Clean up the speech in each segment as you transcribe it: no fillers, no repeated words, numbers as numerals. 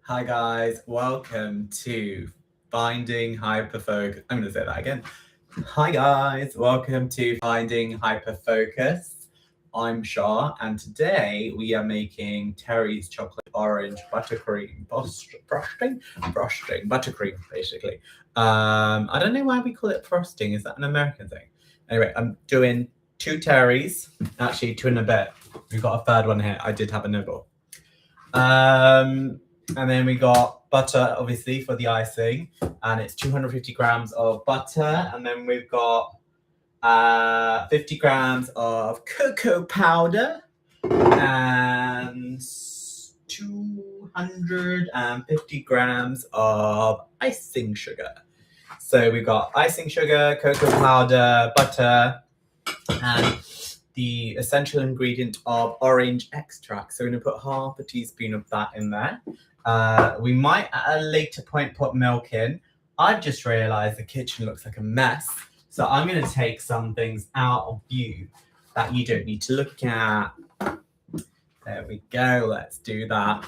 Hi guys, welcome to Finding Hyperfocus. I'm going to say that again. Hi guys, welcome to Finding Hyperfocus. I'm Shah, and today we are making Terry's chocolate orange buttercream frosting, buttercream basically. I don't know why we call it frosting. Is that an American thing? Anyway, I'm doing 2 Terry's, actually 2 and a bit. We've got a third one here. I did have a nibble. And then we got butter, obviously, for the icing, and it's 250 grams of butter. And then we've got 50 grams of cocoa powder and 250 grams of icing sugar. So we've got icing sugar, cocoa powder, butter, and the essential ingredient of orange extract. So we're going to put half a teaspoon of that in there. We might at a later point put milk in. I've just realized the kitchen looks like a mess. So I'm going to take some things out of view that you don't need to look at. There we go. Let's do that.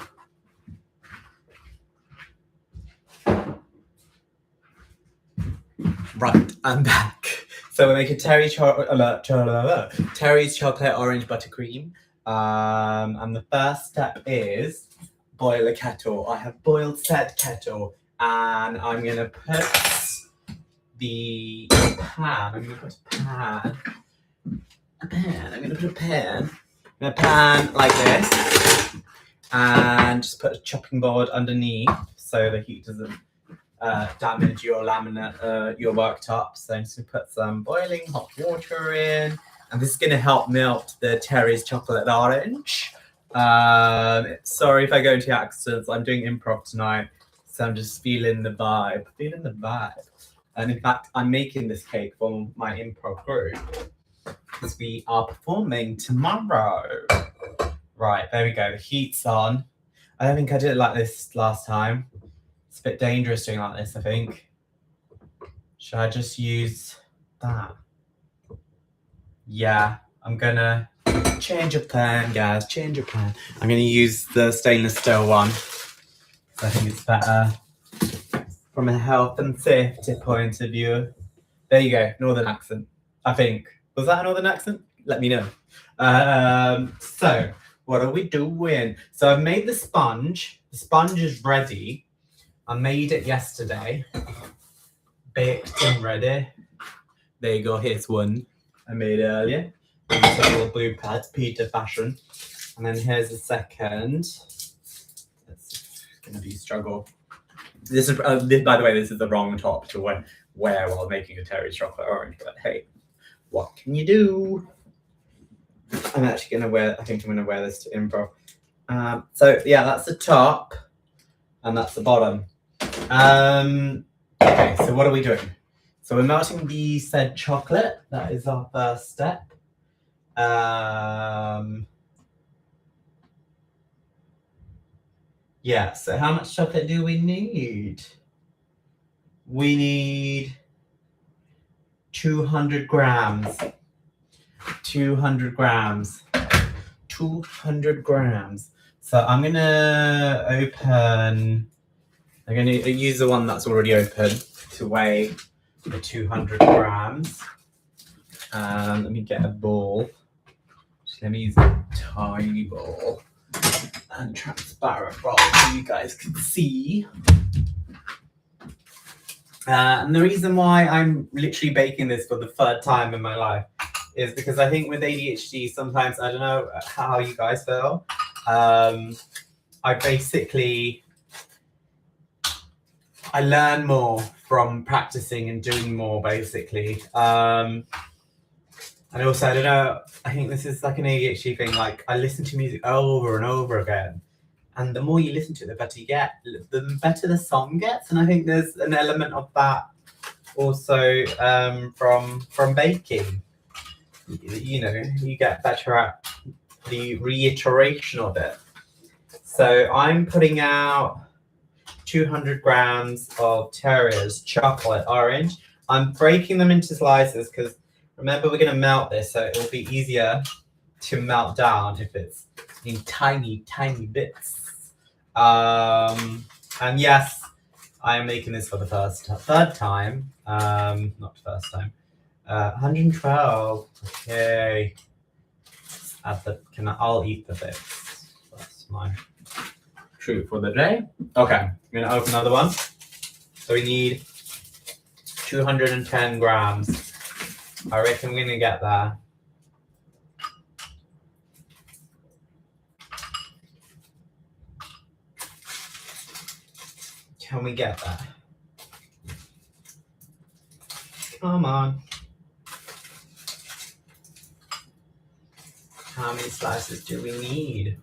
Right, I'm back. So we're making Terry's chocolate orange buttercream. And the first step is boil a kettle. I have boiled said kettle, and I'm gonna put the pan. I'm gonna put a pan like this, and just put a chopping board underneath so the heat doesn't damage your laminate, your worktop. So I'm just gonna put some boiling hot water in, and this is gonna help melt the Terry's chocolate orange. Sorry if I go into accents. I'm doing improv tonight, so I'm just feeling the vibe. And in fact, I'm making this cake for my improv group because we are performing tomorrow. Right, there we go. The heat's on. I don't think I did it like this last time. It's a bit dangerous doing like this, I think. Should I just use that? Yeah, I'm gonna change of plan, guys. Change of plan. I'm gonna use the stainless steel one. So I think it's better from a health and safety point of view. There you go, northern accent, I think. Was that a northern accent? Let me know. So what are we doing? So I've made the sponge. The sponge is ready. I made it yesterday, baked and ready. There you go, here's one I made earlier. Take a little blue pads, Peter fashion. And then here's the second. It's gonna be a struggle. This is, by the way, this is the wrong top to wear while making a Terry's chocolate orange, but hey, what can you do? I'm actually gonna wear, I think I'm gonna wear this to improv. So yeah, that's the top and that's the bottom. Okay, so what are we doing? So we're melting the said chocolate. That is our first step. Yeah, so how much chocolate do we need? We need 200 grams. 200 grams. 200 grams. So I'm gonna use the one that's already open to weigh the 200 grams. Let me get a ball. Let me use a tiny bowl and transparent bowl so you guys can see. And the reason why I'm literally baking this for the third time in my life is because I think with ADHD, sometimes, I don't know how you guys feel. I learn more from practicing and doing more, basically. And also, I don't know, I think this is like an ADHD thing. Like, I listen to music over and over again. And the more you listen to it, the better you get, the better the song gets. And I think there's an element of that also from baking. You know, you get better at the reiteration of it. So I'm putting out 200 grams of Terry's chocolate orange. I'm breaking them into slices because remember we're going to melt this, so it will be easier to melt down if it's in tiny, tiny bits. And yes, I am making this for the third time. Not first time. 112. Okay. I'll eat the bits. That's my treat for the day. Okay, I'm gonna open another one. So we need 210 grams. I reckon we're gonna get there. Can we get there? Come on. How many slices do we need?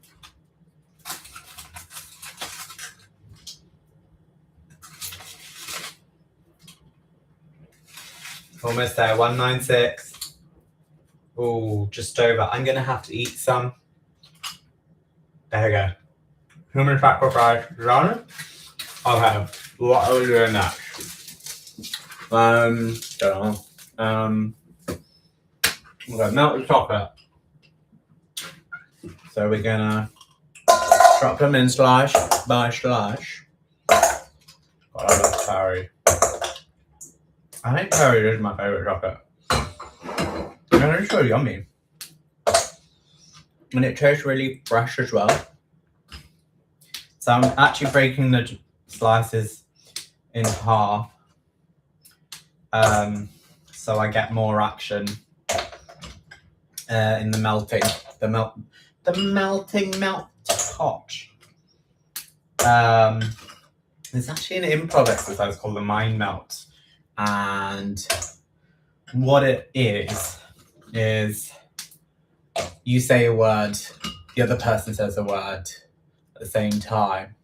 Almost there, 196. Oh, just over. I'm gonna have to eat some. There we go. Human fat fries on it. Okay, what are we doing next? Don't know. Okay, melted chocolate. So we're gonna drop them in slice by slice. God, I love Terry. I think Terry is my favourite chocolate. And it's so yummy. And it tastes really fresh as well. So I'm actually breaking the slices in half. So I get more action in the melting. The melting melt pot. There's actually an improv exercise called the mind melt. And what it is you say a word, the other person says a word at the same time.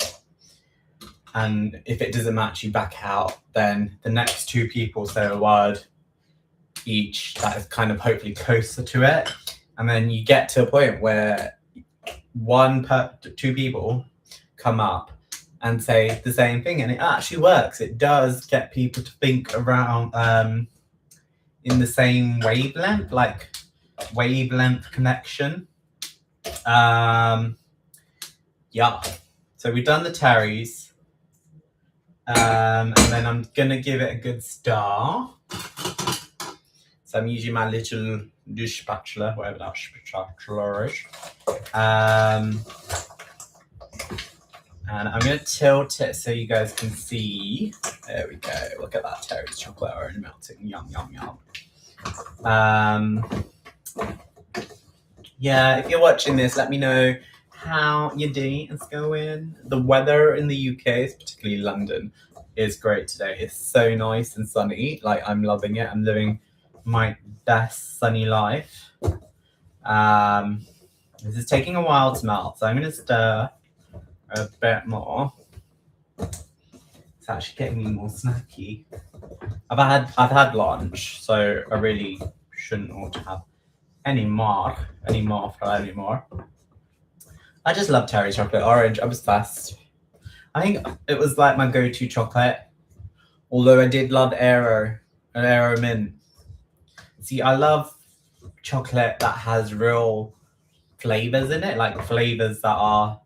And if it doesn't match, you back out. Then the next two people say a word each that is kind of hopefully closer to it. And then you get to a point where two people come up and say the same thing, and it actually works. It does get people to think around in the same wavelength, like wavelength connection. Yeah. So we've done the Terry's, and then I'm gonna give it a good stir. So I'm using my little dish spatula, whatever that spatula is. And I'm going to tilt it so you guys can see. There we go. Look at that Terry's chocolate orange melting. Yum, yum, yum. Yeah, if you're watching this, let me know how your day is going. The weather in the UK, particularly London, is great today. It's so nice and sunny. Like, I'm loving it. I'm living my best sunny life. This is taking a while to melt, so I'm going to stir a bit more. It's actually getting me more snacky. I've had lunch, so I really shouldn't want to have any more. I just love Terry's chocolate orange. I'm obsessed. I think it was like my go-to chocolate. Although I did love Aero Mint. See, I love chocolate that has real flavors in it, like flavors that are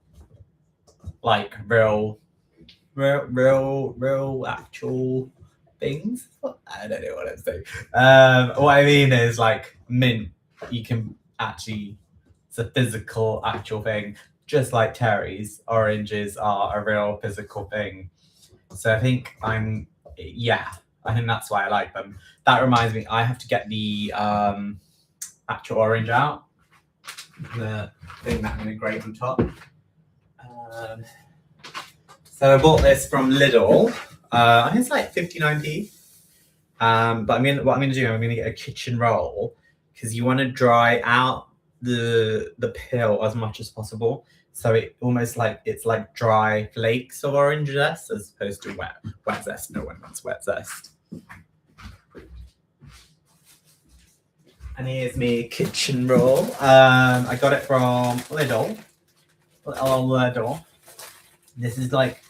like real actual things. I don't know what I'm saying. What I mean is like mint. You can actually, it's a physical actual thing, just like Terry's. Oranges are a real physical thing. So I think I think that's why I like them. That reminds me, I have to get the actual orange out. The thing that I'm going to grate on top. So I bought this from Lidl. I think it's like 59p. But what I'm going to do, I'm going to get a kitchen roll because you want to dry out the peel as much as possible. So it almost like it's like dry flakes of orange zest as opposed to wet zest. No one wants wet zest. And here's my kitchen roll. I got it from Lidl. Lidl. This is like,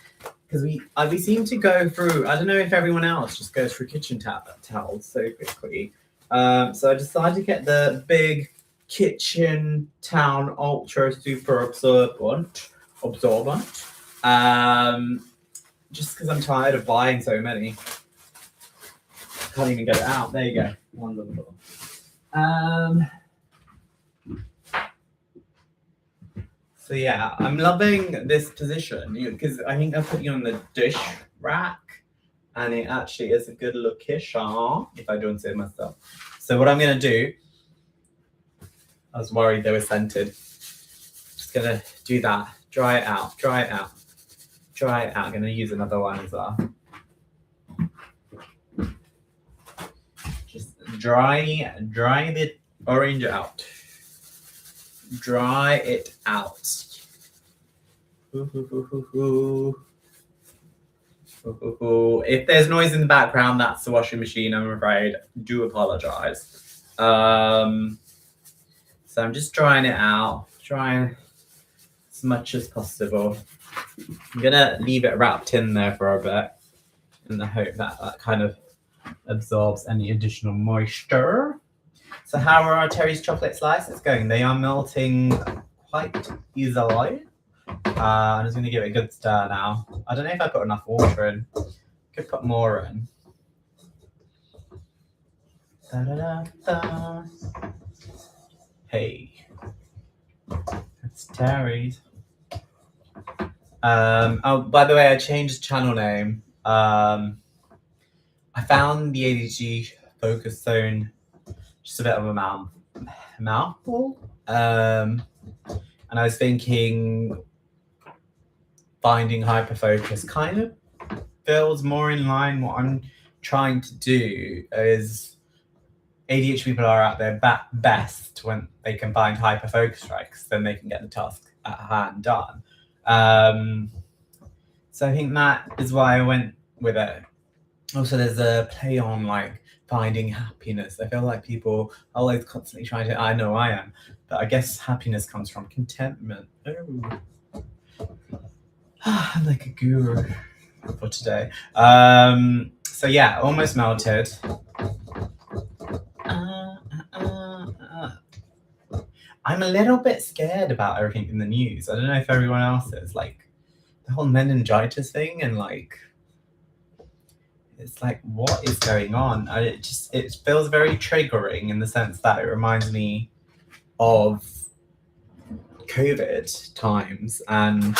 because we seem to go through, I don't know if everyone else just goes through kitchen towels so quickly. So I decided to get the big Kitchen Town Ultra Super Absorbent. Just because I'm tired of buying so many. Can't even get it out. There you go. Wonderful. So yeah, I'm loving this position because I think I put you on the dish rack, and it actually is a good location, if I don't say myself. So what I'm gonna do, I was worried they were scented. Just gonna do that. Dry it out. Dry it out. Dry it out. I'm gonna use another one as well. Just dry the orange out. Dry it out. If there's noise in the background, that's the washing machine, I'm afraid. Do apologize. So I'm just drying it out, drying as much as possible. I'm gonna leave it wrapped in there for a bit in the hope that that kind of absorbs any additional moisture. So how are our Terry's chocolate slices going? They are melting quite easily. I'm just going to give it a good stir now. I don't know if I put enough water in. Could put more in. Da, da, da, da. Hey, it's Terry's. Oh, by the way, I changed channel name. I found the ADHD focus zone just a bit of a mouthful. And I was thinking finding hyperfocus kind of feels more in line. What I'm trying to do is ADHD people are at their best when they can find hyperfocus, right? Because then they can get the task at hand done. So I think that is why I went with it. Also, there's a play on like finding happiness. I feel like people are always constantly trying to, I know I am, but I guess happiness comes from contentment. Oh. I'm like a guru for today. So yeah, almost melted. I'm a little bit scared about everything in the news. I don't know if everyone else is, like the whole meningitis thing, and like it's like, what is going on? It feels very triggering in the sense that it reminds me of COVID times, and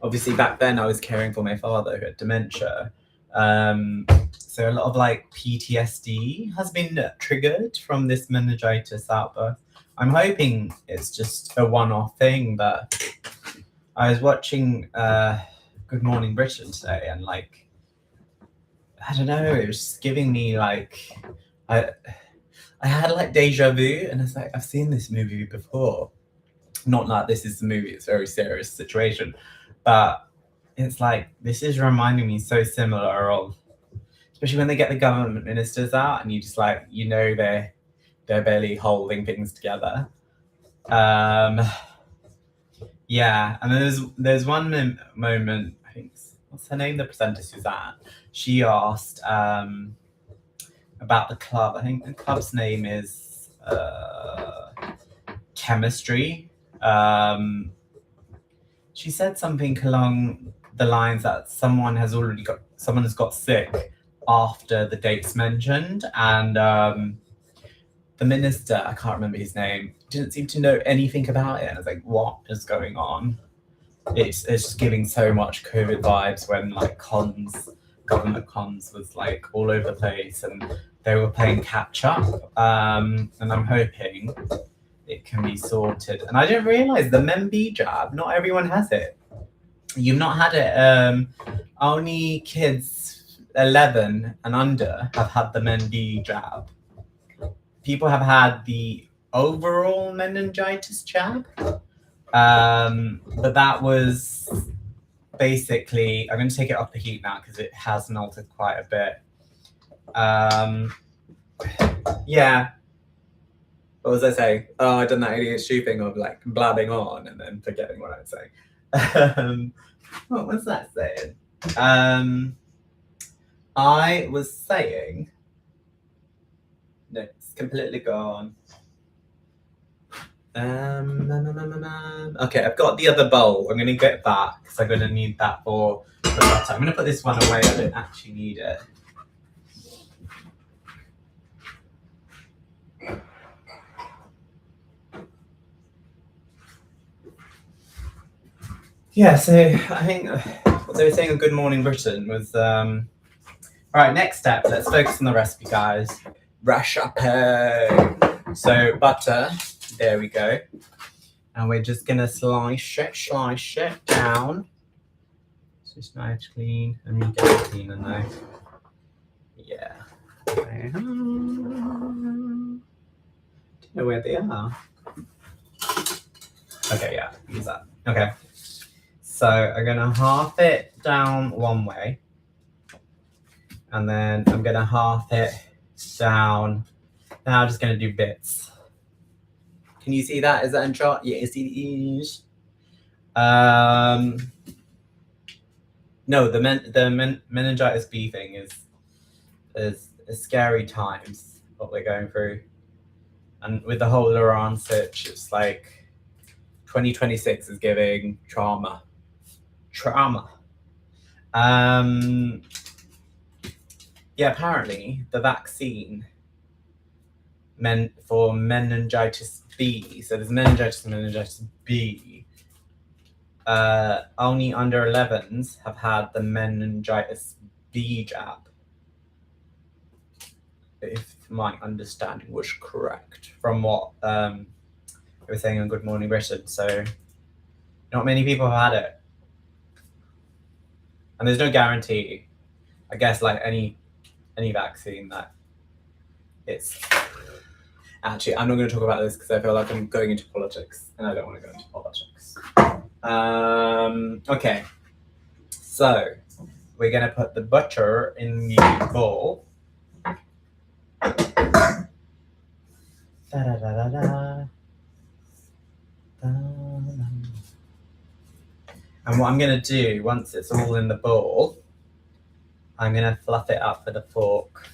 obviously back then I was caring for my father who had dementia. So a lot of like PTSD has been triggered from this meningitis outburst. I'm hoping it's just a one-off thing, but I was watching Good Morning Britain today, and like, I don't know, it was just giving me like, I had like deja vu, and it's like, I've seen this movie before. Not that this is the movie, it's a very serious situation, but it's like, this is reminding me so similar of, especially when they get the government ministers out and you just like, you know, they're barely holding things together. Yeah, and there's one moment, I think, what's her name, the presenter Suzanne, she asked about the club. I think the club's name is Chemistry. She said something along the lines that someone has got sick after the dates mentioned, and the minister, I can't remember his name, didn't seem to know anything about it. And I was like, what is going on? It's just giving so much COVID vibes when like government comms was like all over the place and they were playing catch up. And I'm hoping it can be sorted. And I didn't realize the MenB jab, not everyone has it. You've not had it. Only kids 11 and under have had the MenB jab. People have had the overall meningitis jab. But that was basically, I'm going to take it off the heat now because it has melted quite a bit. Yeah. What was I saying? Oh, I've done that ADHD thing of like blabbing on and then forgetting what I was saying. What was that saying? I was saying, no, it's completely gone. Okay, I've got the other bowl. I'm going to get that because I'm going to need that for the butter. I'm going to put this one away. I don't actually need it. Yeah, so I think what they were saying on Good Morning Britain was, all right, next step, let's focus on the recipe, guys. Recipe. So butter, there we go. And we're just gonna slice it down. It's just nice, clean. Let me get it cleaner now. Yeah. Okay. Don't know where they are. Okay, yeah, use that. Okay. So I'm gonna half it down one way, and then I'm gonna half it down. Now I'm just gonna do bits. Can you see that? Is that in shot? Yes, it is. No, the meningitis B thing is scary times what we're going through, and with the whole Iran sitch, it's like 2026 is giving trauma. Yeah, apparently the vaccine meant for meningitis B. So there's meningitis and meningitis B. Only under 11s have had the meningitis B jab. If my understanding was correct from what they were saying on Good Morning Britain. So not many people have had it. And there's no guarantee. I guess like any vaccine that it's actually, I'm not going to talk about this because I feel like I'm going into politics and I don't want to go into politics. Okay, so we're going to put the butter in the bowl. And what I'm going to do once it's all in the bowl, I'm going to fluff it up with a fork.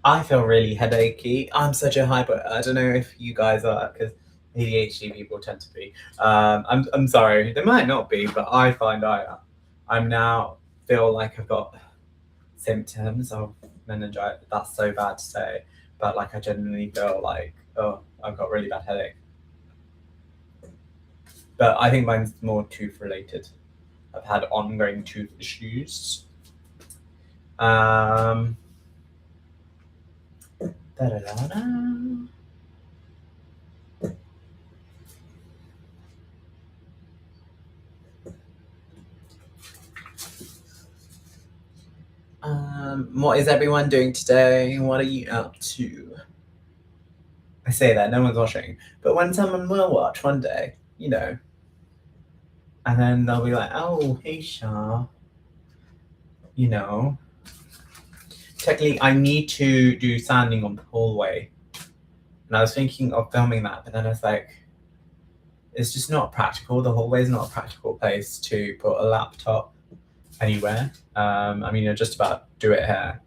I feel really headachy. I'm such a hyper. I don't know if you guys are, because ADHD people tend to be. I'm sorry, they might not be, but I find I'm now feel like I've got symptoms of meningitis. That's so bad to say, but like I genuinely feel like, oh, I've got really bad headache. But I think mine's more tooth related. I've had ongoing tooth issues. What is everyone doing today? What are you up to? I say that, no one's watching. But when someone will watch one day, you know, and then they'll be like, oh, hey, Shah. You know. Technically, I need to do sanding on the hallway. And I was thinking of filming that, but then I was like, it's just not practical. The hallway is not a practical place to put a laptop anywhere. I mean, I just about do it here.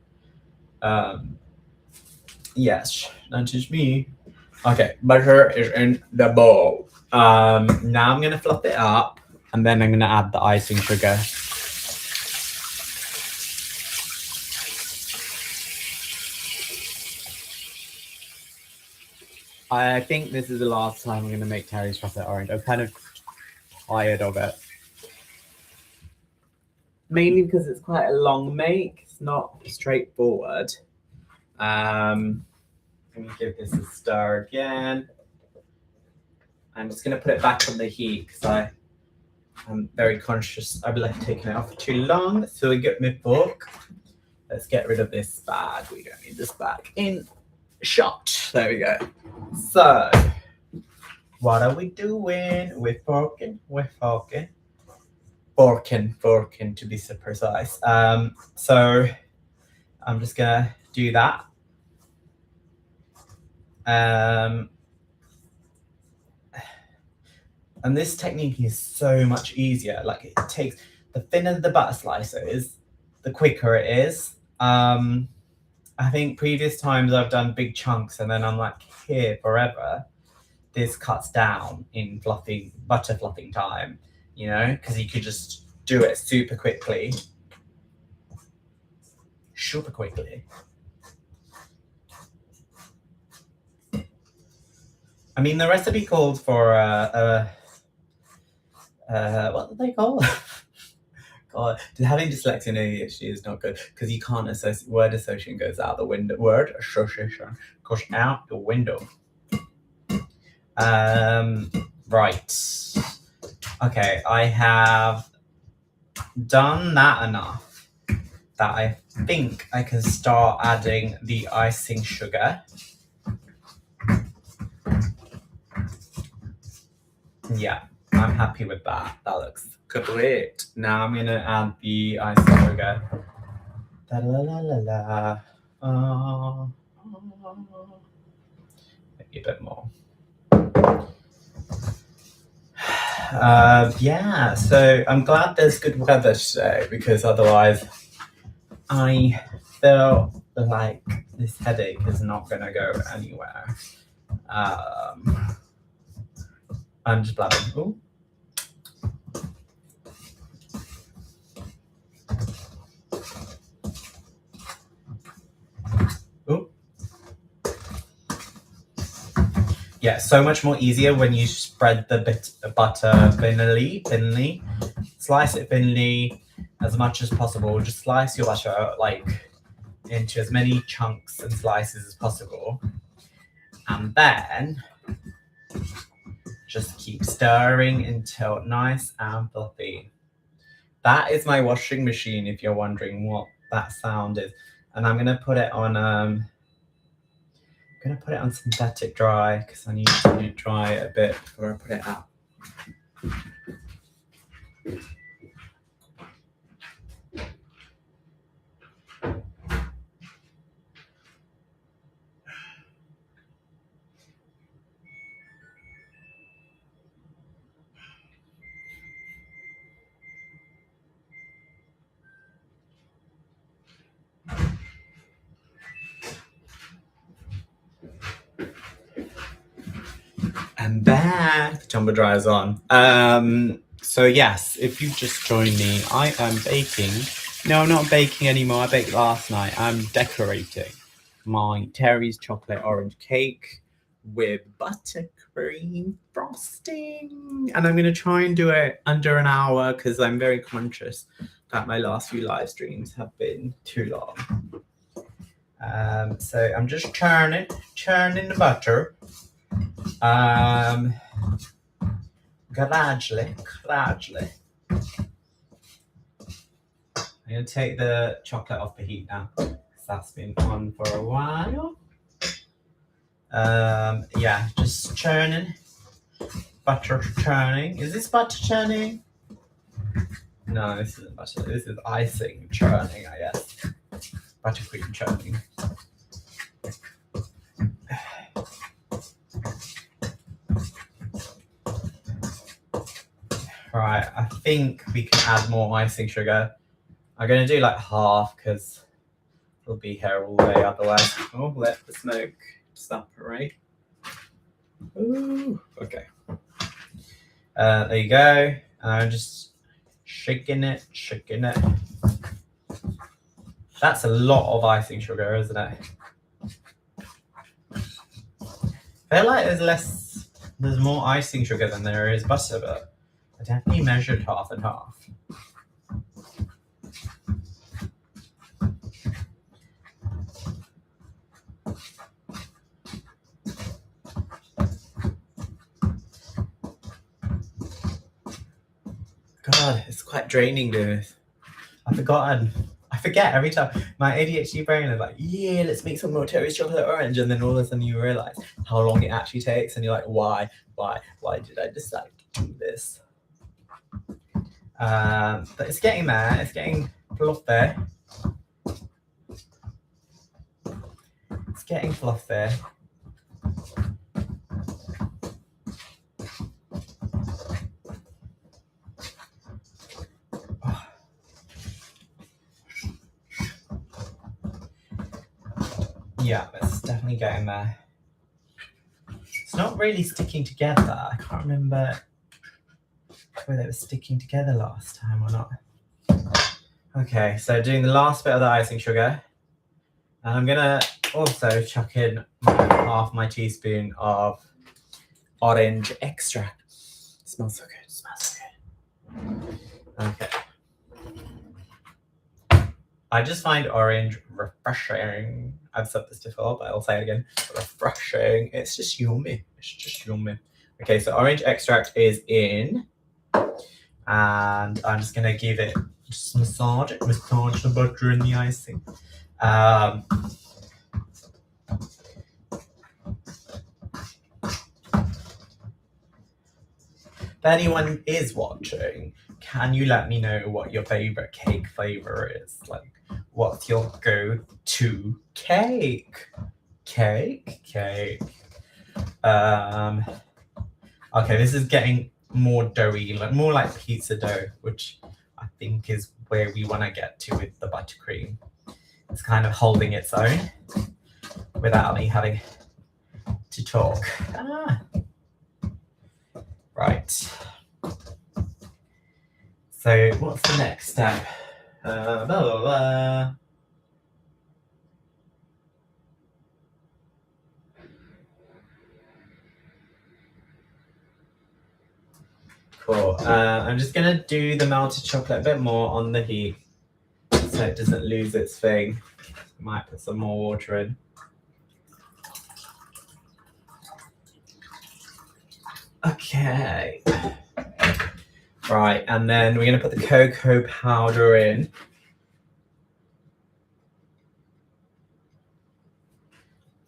Yes, not just me. Okay, butter is in the bowl. Now I'm gonna fluff it up, and then I'm gonna add the icing sugar. I think this is the last time I'm gonna make Terry's chocolate orange. I'm kind of tired of it. Mainly because it's quite a long make. It's not straightforward. Let me give this a stir again. I'm just going to put it back on the heat because I'm very conscious I've like taken it off for too long. So we get my fork. Let's get rid of this bag. We don't need this bag in shot. There we go. So, what are we doing? We're forking. Forking to be so precise. So I'm just gonna do that. And this technique is so much easier. Like it takes, the thinner the butter slicer is, the quicker it is. I think previous times I've done big chunks and then I'm like here forever. This cuts down in butter fluffing time, you know, because you could just do it super quickly. Super quickly. I mean, the recipe calls for what do they call? God, having dyslexia and ADHD is not good because you can't associate. Word association goes out the window. Word association goes out the window. Right. Okay, I have done that enough that I think I can start adding the icing sugar. Yeah, I'm happy with that. That looks great. Now I'm gonna add the icing sugar. Da la la la la. Maybe a bit more. Yeah, so I'm glad there's good weather today because otherwise I feel like this headache is not gonna go anywhere. I'm just blabbing. Ooh. Ooh. Yeah, so much more easier when you spread the butter thinly. Slice it thinly as much as possible. Just slice your butter like into as many chunks and slices as possible. And then just keep stirring until nice and fluffy. That is my washing machine, if you're wondering what that sound is. And I'm gonna put it on synthetic dry because I need to dry it a bit before I put it out. I'm back. The tumble dryer's on. So yes, if you've just joined me, I am baking. No, I'm not baking anymore. I baked last night. I'm decorating my Terry's chocolate orange cake with buttercream frosting. And I'm going to try and do it under an hour because I'm very conscious that my last few live streams have been too long. So I'm just churning the butter. Gradually. I'm going to take the chocolate off the heat now because that's been on for a while. Yeah, just churning. Butter churning. Is this butter churning? No, this isn't butter. This is icing churning, I guess. Buttercream churning. Right, I think we can add more icing sugar. I'm going to do like half because it'll be here all day otherwise. Oh, let the smoke separate. Ooh, okay. There you go. And I'm just shaking it. That's a lot of icing sugar, isn't it? I feel like there's more icing sugar than there is butter, but I definitely measured half and half. God, it's quite draining doing this. I forget every time. My ADHD brain is like, yeah, let's make some more Terry's chocolate orange. And then all of a sudden you realize how long it actually takes. And you're like, why did I decide to do this? But it's getting there. It's getting fluffy. It's getting fluffy. Yeah, it's definitely getting there. It's not really sticking together. I can't remember whether it was sticking together last time or not. Okay, so doing the last bit of the icing sugar. And I'm gonna also chuck in half my teaspoon of orange extract. It smells so good, it smells so good. Okay. I just find orange refreshing. I've said this before, but I'll say it again. Refreshing. It's just yummy. It's just yummy. Okay, so orange extract is in. And I'm just going to give it, just massage it. Massage the butter and the icing. If anyone is watching, can you let me know what your favorite cake flavor is? Like, what's your go-to cake? Cake. Okay, this is getting more doughy, like more like pizza dough, which I think is where we want to get to with the buttercream. It's kind of holding its own without me having to talk. Right. So what's the next step? Blah, blah, blah. Cool. I'm just going to do the melted chocolate a bit more on the heat so it doesn't lose its thing. Might put some more water in. Okay. Right, and then we're going to put the cocoa powder in.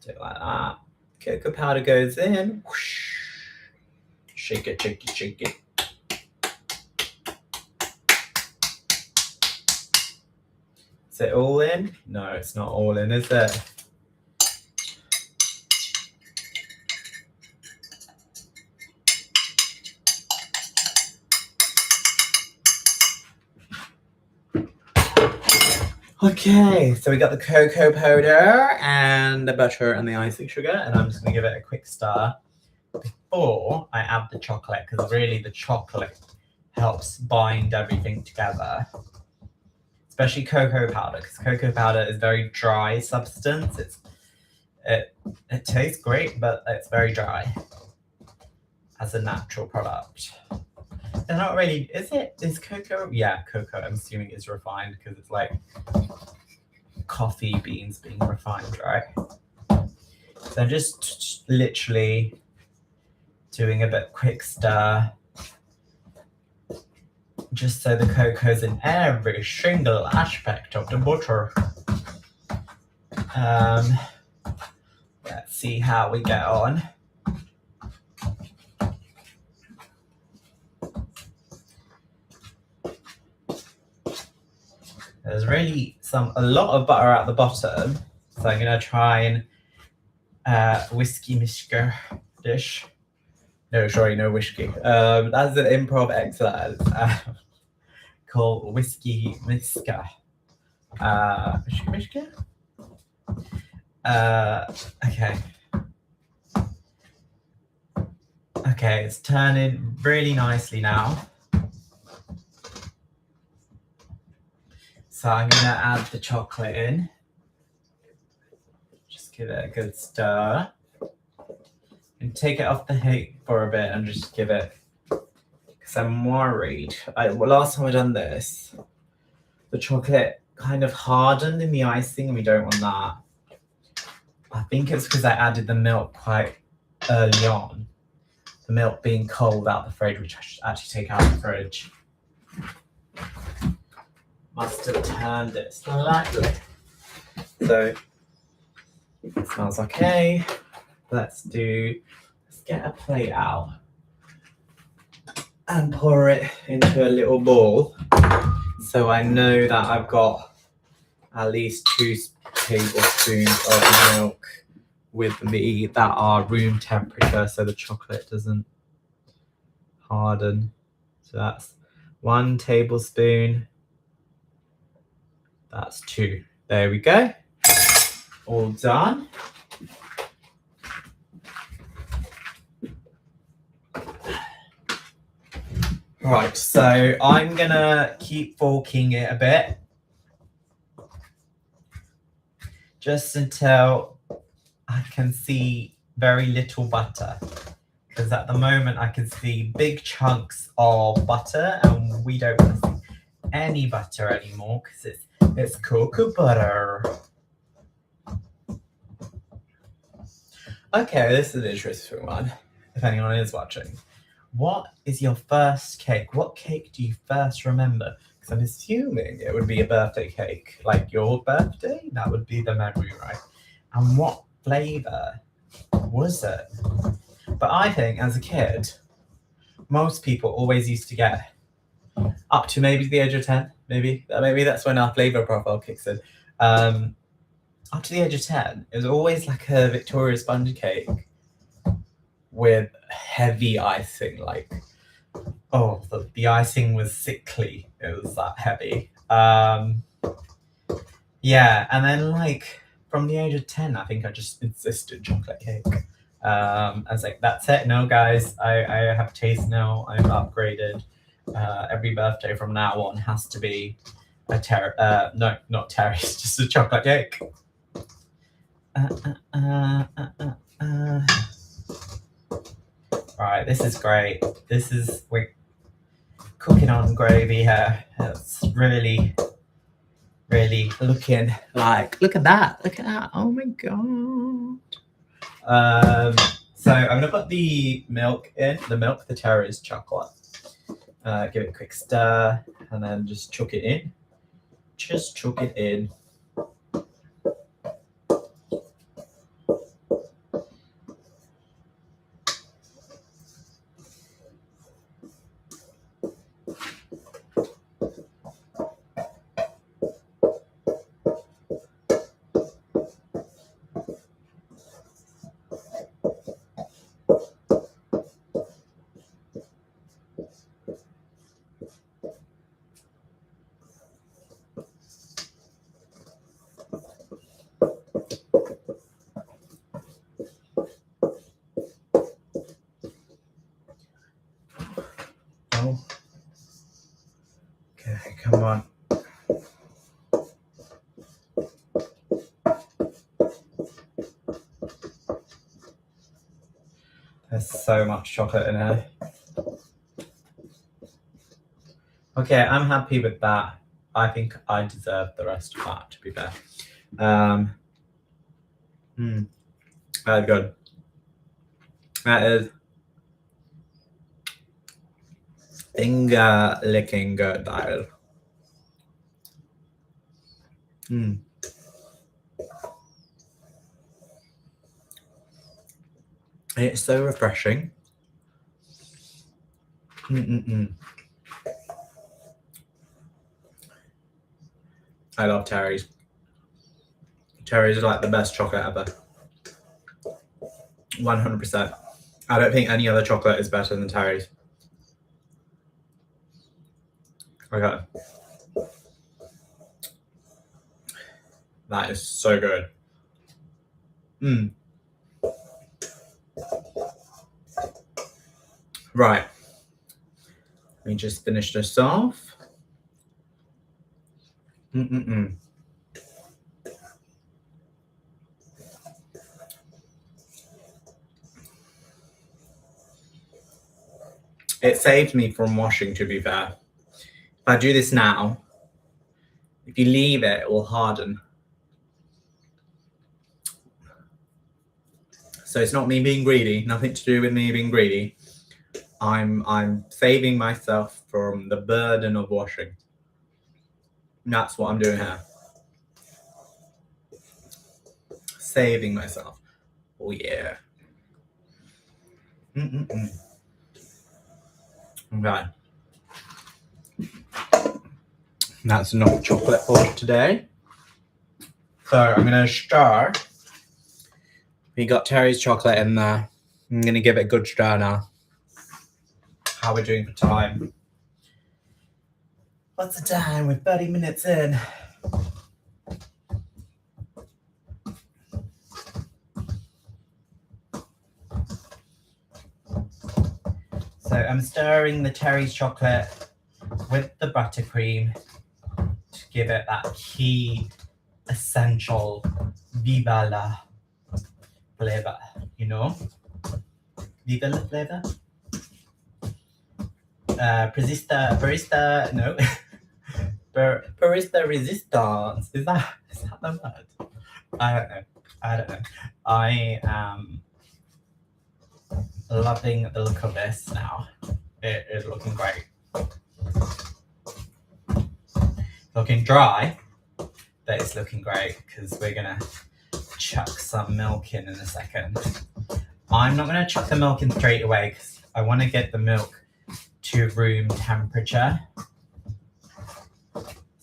Do it like that. Cocoa powder goes in. Whoosh. Shake it, shake it, shake it. Is it all in? No, it's not all in, is it? Okay, so we got the cocoa powder and the butter and the icing sugar, and I'm just going to give it a quick stir before I add the chocolate, because really the chocolate helps bind everything together, especially cocoa powder, because cocoa powder is very dry substance. It tastes great, but it's very dry as a natural product. They're not really, is cocoa? Yeah, cocoa, I'm assuming is refined because it's like coffee beans being refined, right? So I'm just literally doing a bit quick stir just so the cocoa's in every single aspect of the butter. Let's see how we get on. There's really a lot of butter at the bottom, so I'm gonna try and whiskey mixer dish. No, sorry, no whiskey. That's an improv exercise called whiskey whisker. Whiskey whisker? Okay. Okay, it's turning really nicely now. So I'm gonna add the chocolate in. Just give it a good stir. And take it off the heat for a bit and just give it, because I'm worried. Last time I done this, the chocolate kind of hardened in the icing and we don't want that. I think it's because I added the milk quite early on. The milk being cold out the fridge, which I should actually take out the fridge. Must have turned it slightly. So it smells okay. Let's get a plate out and pour it into a little bowl. So I know that I've got at least 2 tablespoons of milk with me that are room temperature so the chocolate doesn't harden. So that's 1 tablespoon. That's 2. There we go. all done. Right, so I'm gonna keep forking it a bit. Just until I can see very little butter. Because at the moment I can see big chunks of butter and we don't see any butter anymore because it's cocoa butter. Okay, this is an interesting one, if anyone is watching. What is your first cake? What cake do you first remember? Because I'm assuming it would be a birthday cake. Like your birthday? That would be the memory, right? And what flavour was it? But I think as a kid, most people always used to get up to maybe the age of 10, maybe that's when our flavour profile kicks in. Up to the age of 10, it was always like a Victoria sponge cake with heavy icing, like, oh, the icing was sickly. It was that heavy. Yeah, and then like from the age of 10, I think I just insisted chocolate cake. I was like, that's it. No, guys, I have taste now. I've upgraded. Every birthday from now on has to be a no, not Terry's, just a chocolate cake. Right, this is great. We're cooking on gravy here. It's really, really looking like, look at that. Oh my God. So I'm gonna put the milk in, the Terry's chocolate. Give it a quick stir and then just chuck it in. Just chuck it in. Oh. Okay, come on. There's so much chocolate in here. Okay, I'm happy with that. I think I deserve the rest of that, to be fair. Very good. That is finger licking good, Dial. It's so refreshing. I love Terry's. Terry's is like the best chocolate ever. 100%. I don't think any other chocolate is better than Terry's. Okay. That is so good. Right. Let me just finish this off. It saved me from washing, to be fair. If I do this now, if you leave it, it will harden. So it's not me being greedy, nothing to do with me being greedy. I'm saving myself from the burden of washing. And that's what I'm doing here. Saving myself. Oh yeah. Okay. That's enough chocolate for today. So I'm gonna stir. We got Terry's chocolate in there. I'm gonna give it a good stir now. How we're doing for time? What's the time? We're 30 minutes in. So I'm stirring the Terry's chocolate with the buttercream to give it that key essential Viva la flavor, you know? Viva la flavor? Barista, no. Barista resistance. Is that the word? I don't know. I am loving the look of this now. It is looking great. Looking dry, but it's looking great because we're gonna chuck some milk in a second. I'm not gonna chuck the milk in straight away because I want to get the milk to room temperature.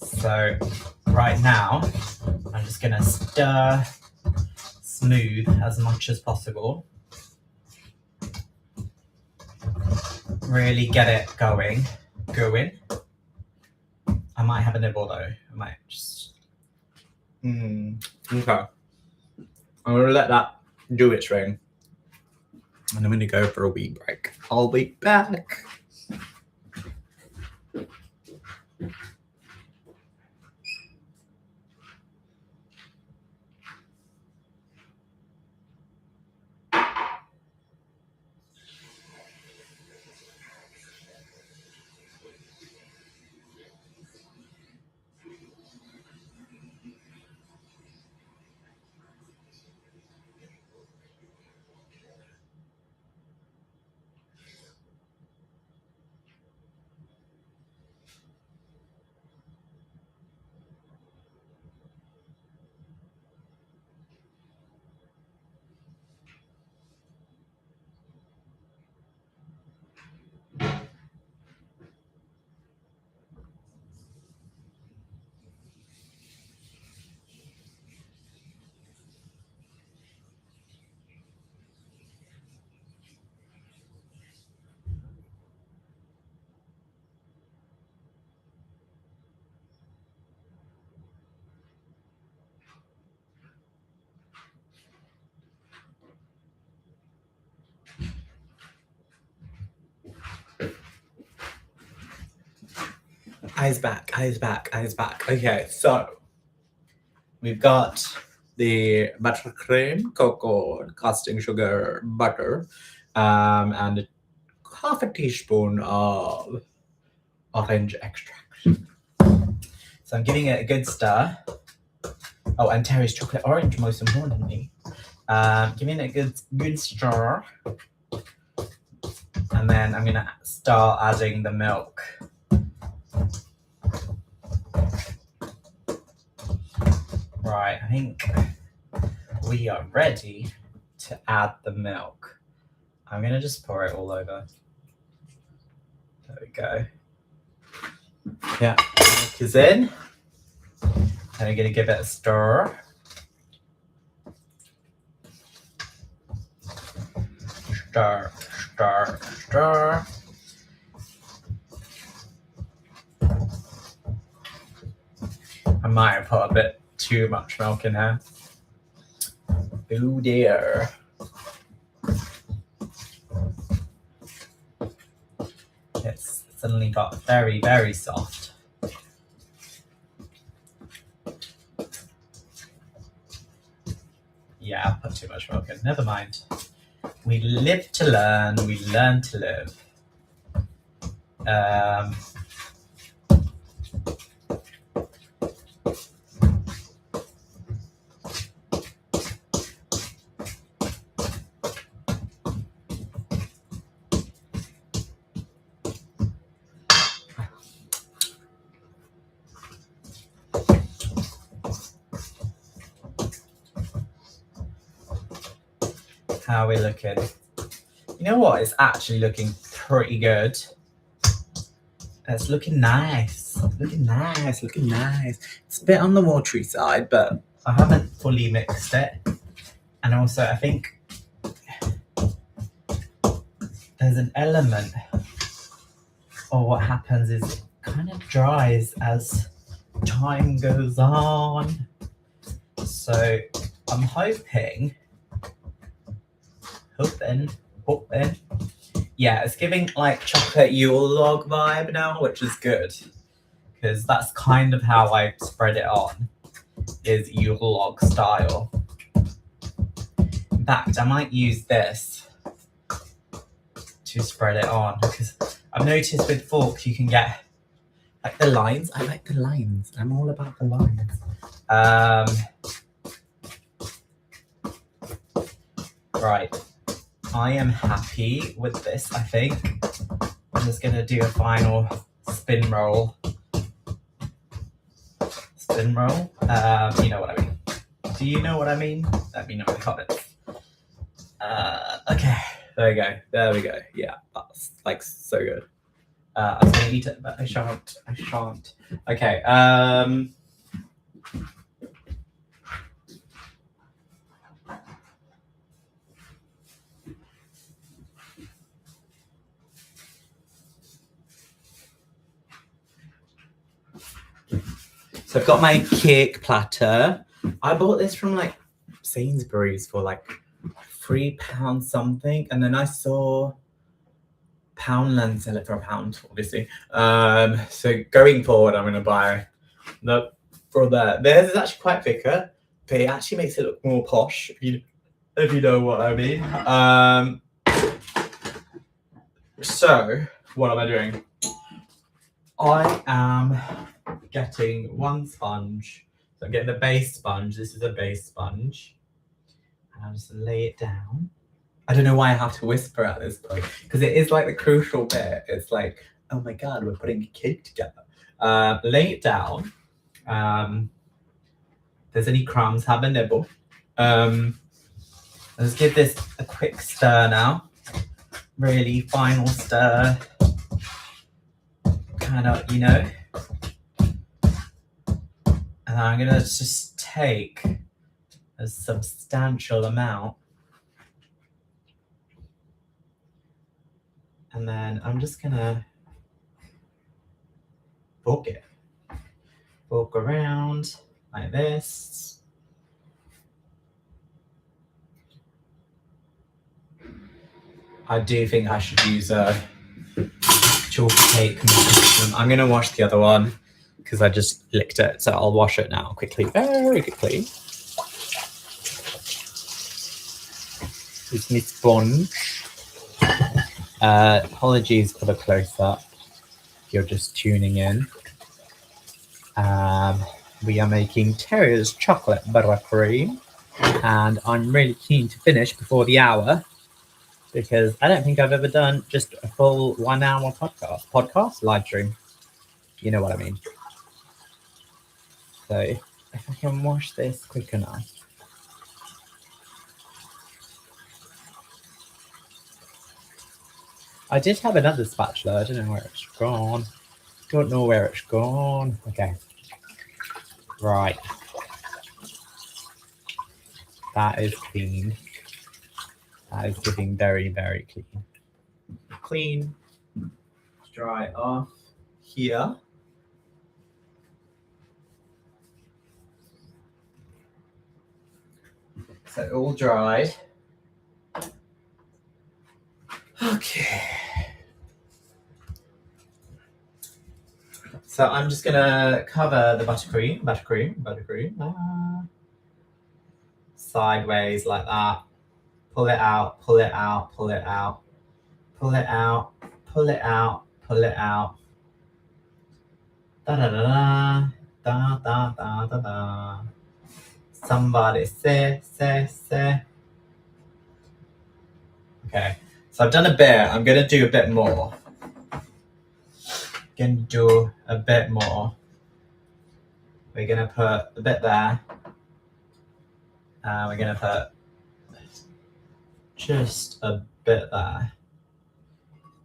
So right now, I'm just gonna stir smooth as much as possible. Really get it going. I might have a nibble though. I might just. Okay. I'm gonna let that do its thing. And I'm gonna go for a wee break. I'll be back. Eyes back. Okay, so we've got the buttercream, cocoa, casting sugar, butter, and half a teaspoon of orange extract. So I'm giving it a good stir. Oh, and Terry's chocolate orange, most importantly. Giving it a good stir. And then I'm gonna start adding the milk. Right, I think we are ready to add the milk. I'm gonna just pour it all over. There we go. Yeah, milk is in. And I'm gonna give it a stir. Stir. I might have put a bit too much milk in here. Oh dear. It's suddenly got very, very soft. Yeah, I put too much milk in. Never mind. We live to learn. We learn to live. How are we looking? You know what? It's actually looking pretty good. It's looking nice. Looking nice. It's a bit on the watery side, but I haven't fully mixed it. And also, I think there's an element of what happens is it kind of dries as time goes on. So I'm hoping Yeah, it's giving like chocolate Yule log vibe now, which is good. Because that's kind of how I spread it on, is Yule log style. In fact, I might use this to spread it on, because I've noticed with forks you can get like the lines. I like the lines. I'm all about the lines. Right. I am happy with this, I think. I'm just going to do a final spin roll. Spin roll? You know what I mean. Do you know what I mean? Let me know in the comments. Okay, there we go. There we go. Yeah, that's like so good. I was going to eat it, but I shan't. Okay, so I've got my cake platter. I bought this from like Sainsbury's for like £3 something, and then I saw Poundland sell it for £1, obviously. So going forward, I'm gonna buy the for that. Theirs is actually quite thicker, but it actually makes it look more posh, if you know what I mean. So what am I doing? I am getting one sponge. So I'm getting the base sponge. This is a base sponge. And I'll just lay it down. I don't know why I have to whisper at this point, because it is like the crucial bit. It's like, oh my God, we're putting a cake together. Lay it down. If there's any crumbs, have a nibble. Let's give this a quick stir now. Really final stir. Kind of, you know. And I'm gonna just take a substantial amount. And then I'm just gonna fork it. Fork around like this. I do think I should use a actual cake mechanism. I'm gonna wash the other one because I just licked it, so I'll wash it now quickly, very quickly. Here's my sponge. Apologies for the close-up if you're just tuning in. We are making Terrier's chocolate buttercream, and I'm really keen to finish before the hour, because I don't think I've ever done just a full 1 hour podcast live stream. You know what I mean. So if I can wash this quick enough. I did have another spatula. I don't know where it's gone. Don't know where it's gone. Okay. Right. That is clean. That is looking very, very clean. Clean. Dry off here. So all dried. Okay. So I'm just gonna cover the buttercream. Sideways like that. Pull it out, pull it out, pull it out, pull it out, pull it out, pull it out. Da da da da da da da da da. Somebody say. Okay, so I've done a bit. I'm gonna do a bit more. We're gonna put a bit there. We're gonna put just a bit there.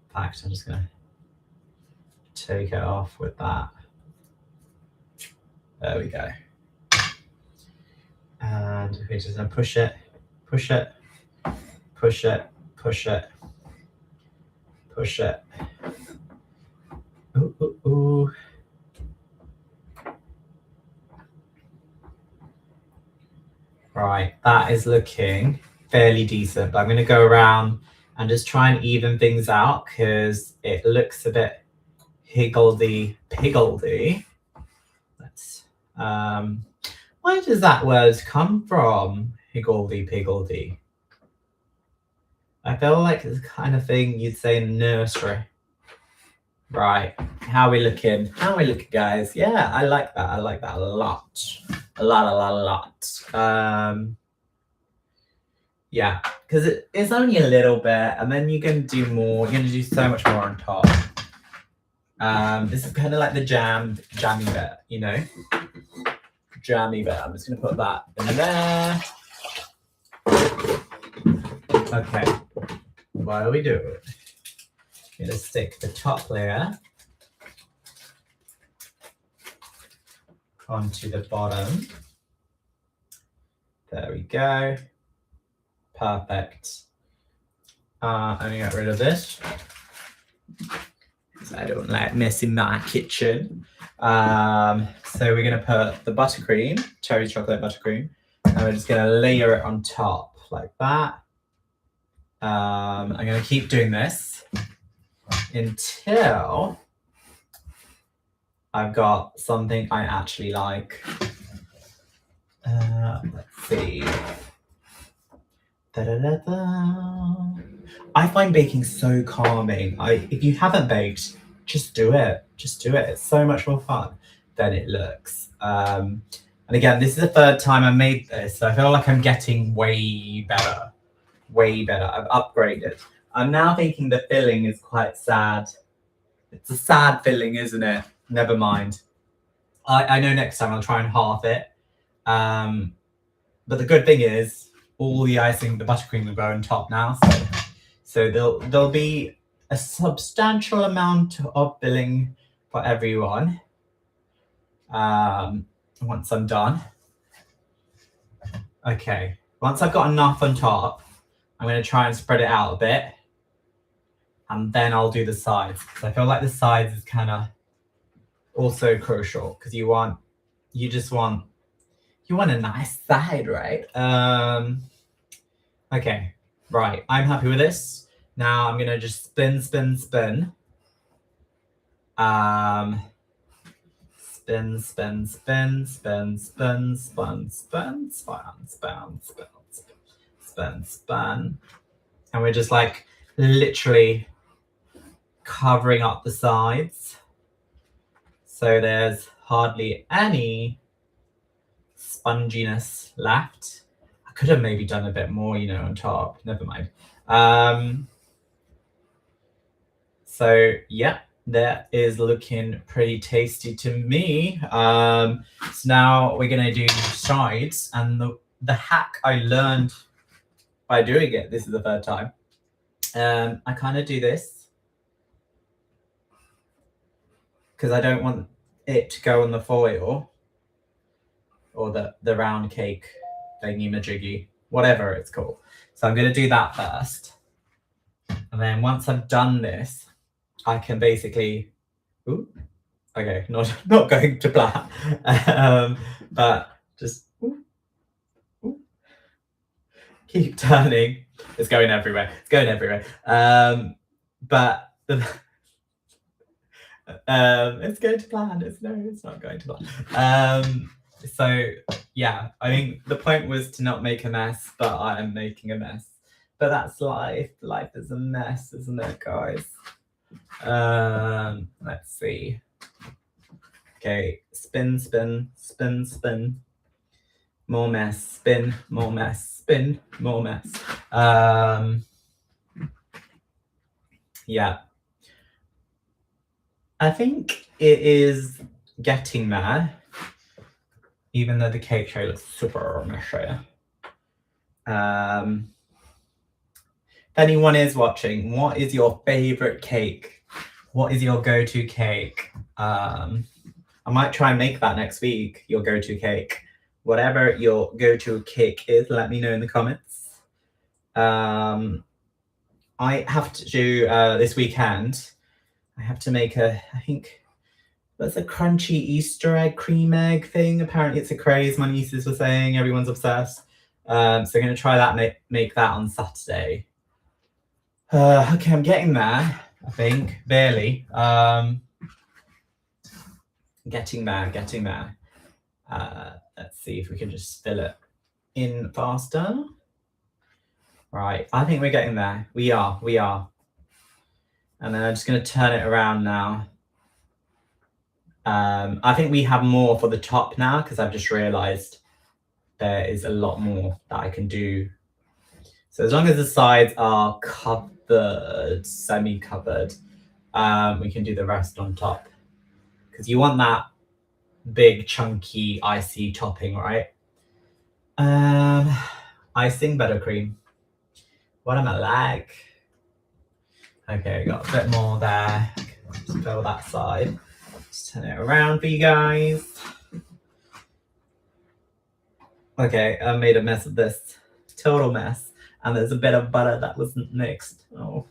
In fact, I'm just gonna take it off with that. There we go. And we're just gonna push it, push it, push it, push it, push it. Ooh, ooh, ooh. Right, that is looking fairly decent, but I'm gonna go around and just try and even things out because it looks a bit higgledy-piggledy. Let's, where does that word come from? Higgledy-piggledy. I feel like it's the kind of thing you'd say in nursery. Right, how are we looking? How are we looking, guys? Yeah, I like that. I like that a lot. A lot. Yeah, because it's only a little bit, and then you're going to do more. You're going to do so much more on top. This is kind of like the jammy bit, you know? Jammy bit. I'm just going to put that in there. Okay, what do we do? I'm going to stick the top layer onto the bottom. There we go. Perfect. I'm going to get rid of this because I don't like messing my kitchen. So we're going to put the buttercream, cherry chocolate buttercream, and we're just going to layer it on top like that. I'm going to keep doing this until I've got something I actually like. Let's see. I find baking so calming. If you haven't baked, just do it. Just do it. It's so much more fun than it looks. And again, this is the third time I made this, so I feel like I'm getting way better. Way better. I've upgraded. I'm now thinking the filling is quite sad. It's a sad filling, isn't it? Never mind. I know next time I'll try and halve it. But the good thing is all the icing, the buttercream will go on top now. So there'll be a substantial amount of filling for everyone once I'm done. Okay, once I've got enough on top, I'm going to try and spread it out a bit. And then I'll do the sides. So I feel like the sides is kind of also crucial because you want a nice side, right? Okay, right. I'm happy with this. Now I'm gonna just spin. Spin. And we're just like literally covering up the sides. So there's hardly any sponginess left. I could have maybe done a bit more, you know, on top. Never mind. So yeah, that is looking pretty tasty to me. So now we're gonna do sides, and the hack I learned by doing it, this is the third time. I kind of do this because I don't want it to go on the foil or the round cake thingy-majiggy, whatever it's called. So I'm going to do that first. And then once I've done this, I can basically, okay, not going to plan, but just keep turning. It's going everywhere. But it's going to plan. It's not going to plan. So yeah, I mean the point was to not make a mess, but I am making a mess. But that's life. Life is a mess, isn't it, guys? Let's see. Okay, spin. More mess, spin, more mess, spin, more mess. Yeah. I think it is getting there, even though the cake tray looks super messy. If anyone is watching, what is your favorite cake? What is your go-to cake? I might try and make that next week, your go-to cake. Whatever your go-to cake is, let me know in the comments. I have to do, this weekend, I have to make I think that's a crunchy Easter egg, cream egg thing. Apparently it's a craze, my nieces were saying, everyone's obsessed. So I'm going to try that, make that on Saturday. Okay, I'm getting there, I think, barely. Getting there. Let's see if we can just fill it in faster. Right, I think we're getting there. We are. And then I'm just going to turn it around now. I think we have more for the top now because I've just realized there is a lot more that I can do. So as long as the sides are covered, semi-covered, we can do the rest on top. Because you want that big, chunky, icy topping, right? Icing buttercream. What am I like? Okay, got a bit more there. Just fill that side. Just turn it around for you guys. Okay, I made a mess of this. Total mess. And there's a bit of butter that wasn't mixed. Oh.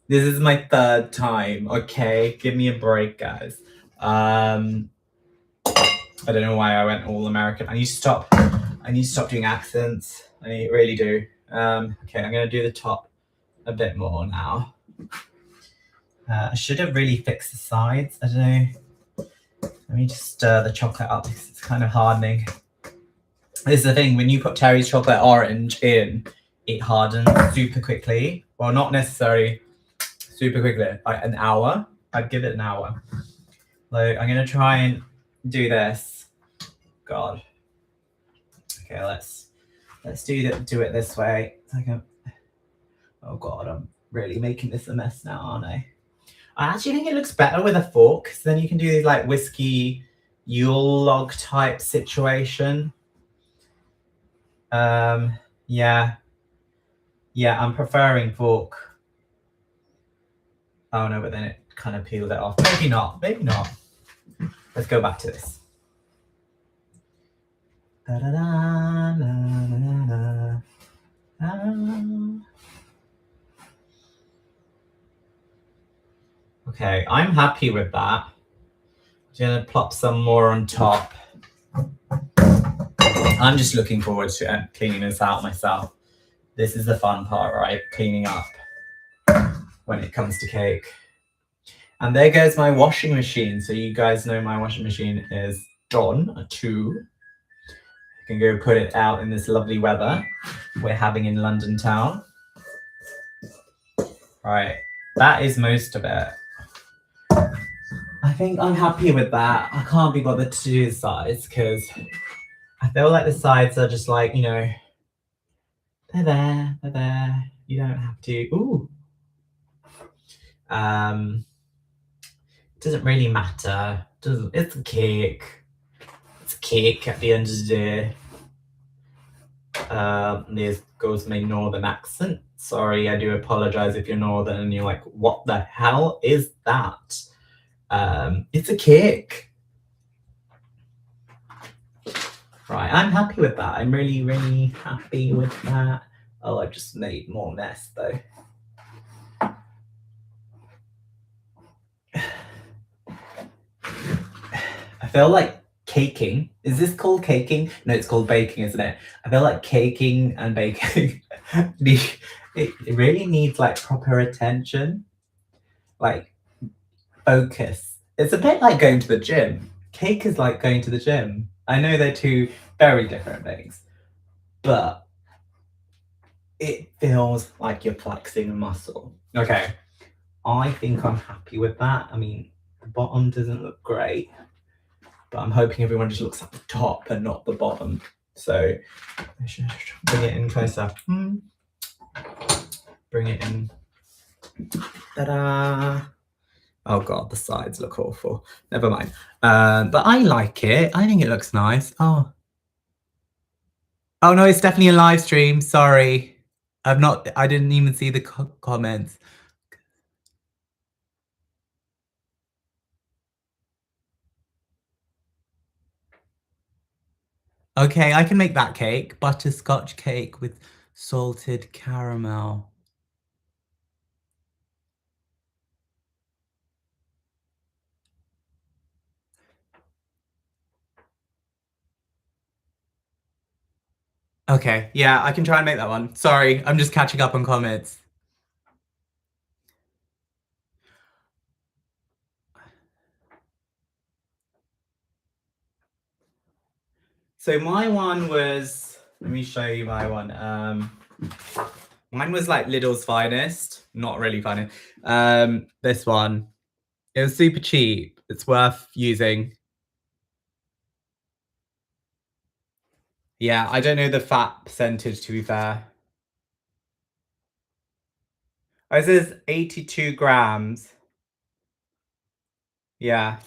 This is my third time, okay? Give me a break, guys. I don't know why I went all American. I need to stop doing accents. I really do. Okay, I'm gonna do the top a bit more now. I should have really fixed the sides. I don't know. Let me just stir the chocolate up because it's kind of hardening. This is the thing, when you put Terry's chocolate orange in, it hardens super quickly. Well, not necessarily super quickly, like an hour. I'd give it an hour. So I'm gonna try and do this. God. Okay, let's do it this way. Oh God, I'm really making this a mess now, aren't I? I actually think it looks better with a fork, because then you can do these like whiskey Yule log type situation. Yeah, I'm preferring fork. Oh no, but then it kind of peeled it off. Maybe not. Let's go back to this. Okay, I'm happy with that. I'm gonna plop some more on top. I'm just looking forward to cleaning this out myself. This is the fun part, right? Cleaning up when it comes to cake. And there goes my washing machine. So you guys know my washing machine is done too. You can go put it out in this lovely weather we're having in London town. Right, that is most of it. I think I'm happy with that. I can't be bothered to do the sides because I feel like the sides are just like, you know, they're there. You don't have to. Ooh. It doesn't really matter. It's a cake. It's a cake at the end of the day. There goes my northern accent. Sorry, I do apologize if you're northern and you're like, what the hell is that? It's a cake. Right, I'm happy with that. I'm really, really happy with that. Oh, I just made more mess though. I feel like caking. Is this called caking? No, it's called baking, isn't it? I feel like caking and baking, it really needs like proper attention, like focus. It's a bit like going to the gym. Cake is like going to the gym. I know they're two very different things, but it feels like you're flexing a muscle. Okay, I think I'm happy with that. I mean, the bottom doesn't look great, but I'm hoping everyone just looks at the top and not the bottom. So I should bring it in closer. Bring it in. Ta-da! Oh God, the sides look awful. Never mind. But I like it. I think it looks nice. Oh no, it's definitely a live stream. Sorry. I didn't even see the comments. Okay, I can make that cake. Butterscotch cake with salted caramel. Okay, yeah, I can try and make that one. Sorry, I'm just catching up on comments. So my one was, let me show you my one. Mine was like Lidl's Finest, not really funny. This one, it was super cheap. It's worth using. Yeah, I don't know the fat percentage, to be fair. Oh, it says 82 grams. Yeah.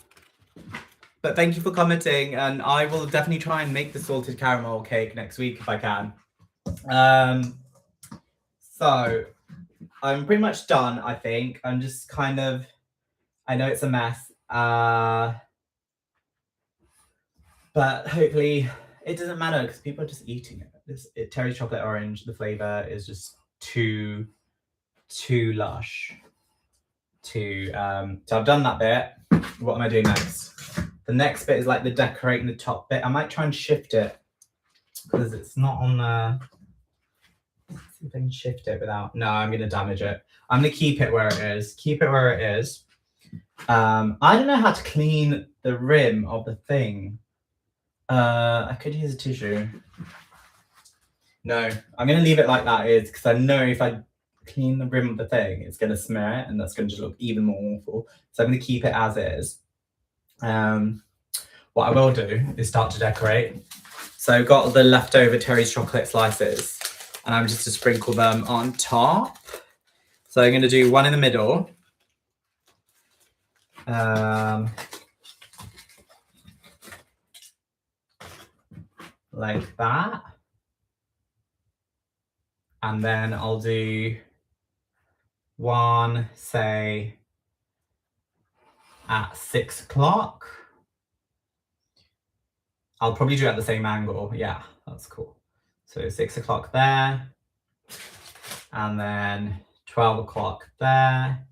But thank you for commenting, and I will definitely try and make the salted caramel cake next week if I can. So I'm pretty much done, I think. I'm just kind of, I know it's a mess, but hopefully it doesn't matter because people are just eating it. Terry chocolate orange, the flavor is just too lush. So I've done that bit. What am I doing next? The next bit is like the decorating the top bit. I might try and shift it because it's not on the. Let's see if I can shift it without. No, I'm gonna damage it. I'm gonna keep it where it is. Keep it where it is. I don't know how to clean the rim of the thing. I could use a tissue. No, I'm gonna leave it like that is because I know if I clean the rim of the thing, it's gonna smear it and that's gonna just look even more awful. So I'm gonna keep it as is. What I will do is start to decorate. So I've got the leftover Terry's chocolate slices and I'm just to sprinkle them on top. So I'm gonna do one in the middle. Like that. And then I'll do one, say, at 6 o'clock. I'll probably do it at the same angle. Yeah, that's cool. So 6 o'clock there. And then 12 o'clock there.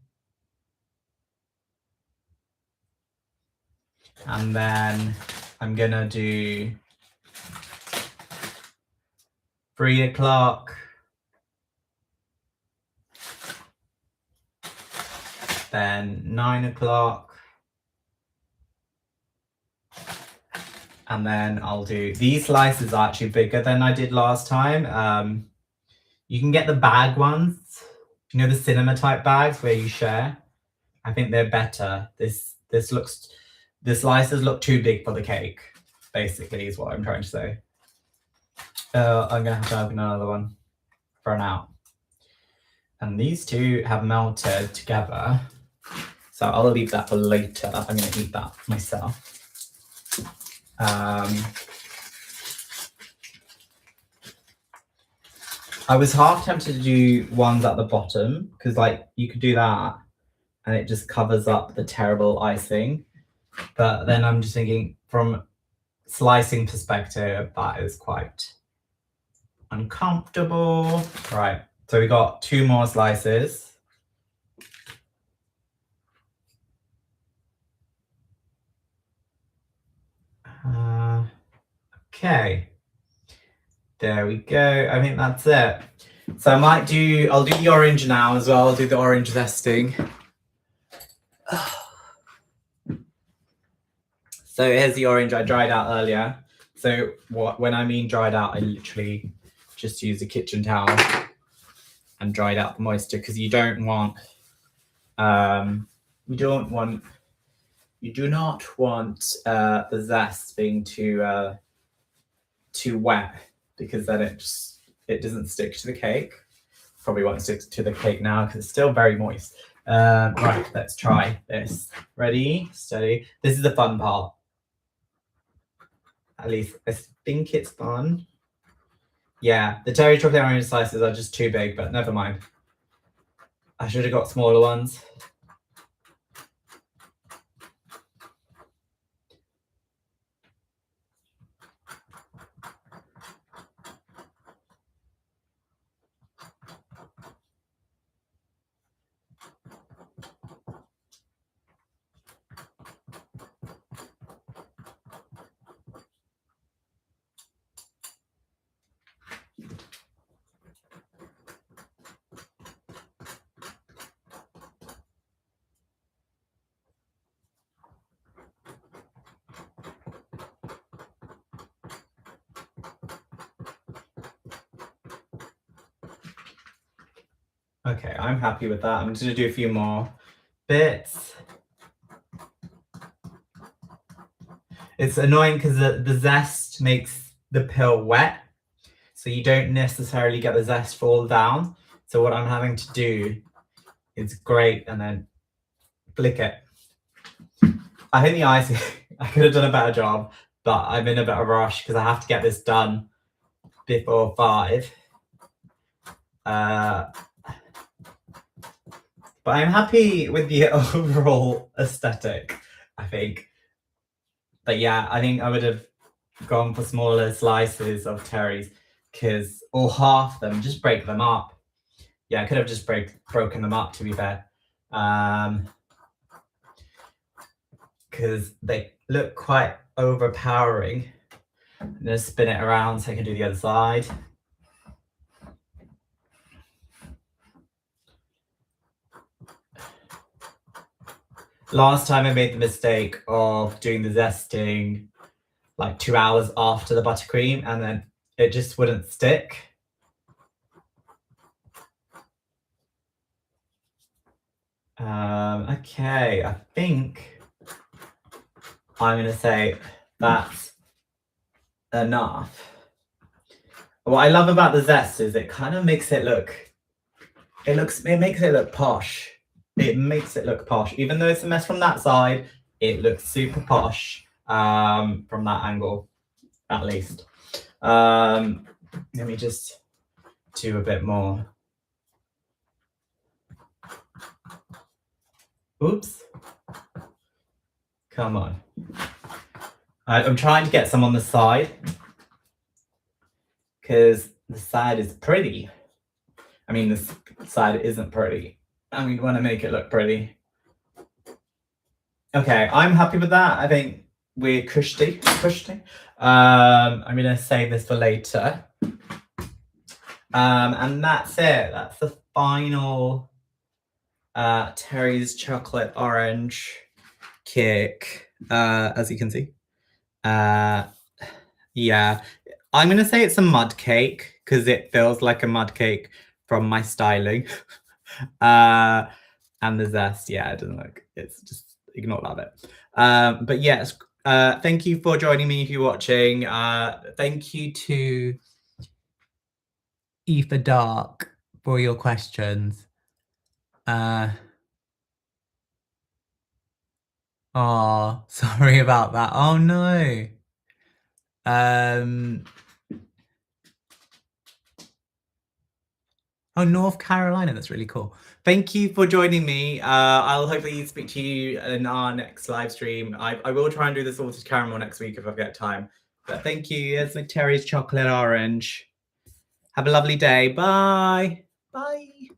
And then I'm gonna do 3 o'clock. Then 9 o'clock. And then I'll do, these slices are actually bigger than I did last time. You can get the bag ones, you know, the cinema type bags where you share. I think they're better. The slices look too big for the cake, basically, is what I'm trying to say. I'm gonna have to open another one for now. And these two have melted together. So I'll leave that for later. I'm gonna eat that myself. I was half tempted to do ones at the bottom because like you could do that and it just covers up the terrible icing. But then I'm just thinking from slicing perspective, that is quite uncomfortable. Right, so we got 2 more slices. Okay, there we go. I think that's it. So I'll do the orange now as well. I'll do the orange zesting. So here's the orange I dried out earlier. So when I mean dried out, I literally just used a kitchen towel and dried out the moisture because you do not want the zest being too wet because then it doesn't stick to the cake. Probably won't stick to the cake now because it's still very moist. Right, let's try this. Ready, steady. This is the fun part. At least I think it's fun. Yeah, the Terry chocolate orange slices are just too big, but never mind. I should have got smaller ones. Okay, I'm happy with that. I'm just gonna do a few more bits. It's annoying because the zest makes the pill wet, so you don't necessarily get the zest fall down. So what I'm having to do is grate and then flick it. I think the icing, I could have done a better job, but I'm in a bit of a rush because I have to get this done before 5. But I'm happy with the overall aesthetic, I think. But yeah, I think I would have gone for smaller slices of cherries, or half them, just break them up. Yeah, I could have just broken them up, to be fair. Because they look quite overpowering. I'm gonna spin it around so I can do the other side. Last time I made the mistake of doing the zesting like 2 hours after the buttercream, and then it just wouldn't stick. Okay, I think I'm gonna say that's enough. What I love about the zest is it kind of makes it look, it makes it look posh. It makes it look posh. Even though it's a mess from that side, it looks super posh from that angle, at least. Let me just do a bit more. Oops. Come on. I'm trying to get some on the side because the side is pretty. I mean, this side isn't pretty, and we want to make it look pretty. Okay, I'm happy with that. I think we're cushy. I'm gonna save this for later. And that's it. That's the final Terry's chocolate orange cake, as you can see. Yeah, I'm gonna say it's a mud cake because it feels like a mud cake from my styling. And the zest, yeah, it doesn't look, it's just, ignore that bit. But yes, thank you for joining me if you're watching. Thank you to Aoife Dark for your questions. Oh, sorry about that. Oh no. Oh, North Carolina. That's really cool. Thank you for joining me. I'll hopefully speak to you in our next live stream. I will try and do the salted caramel next week if I've got time. But thank you. It's like Terry's chocolate orange. Have a lovely day. Bye. Bye.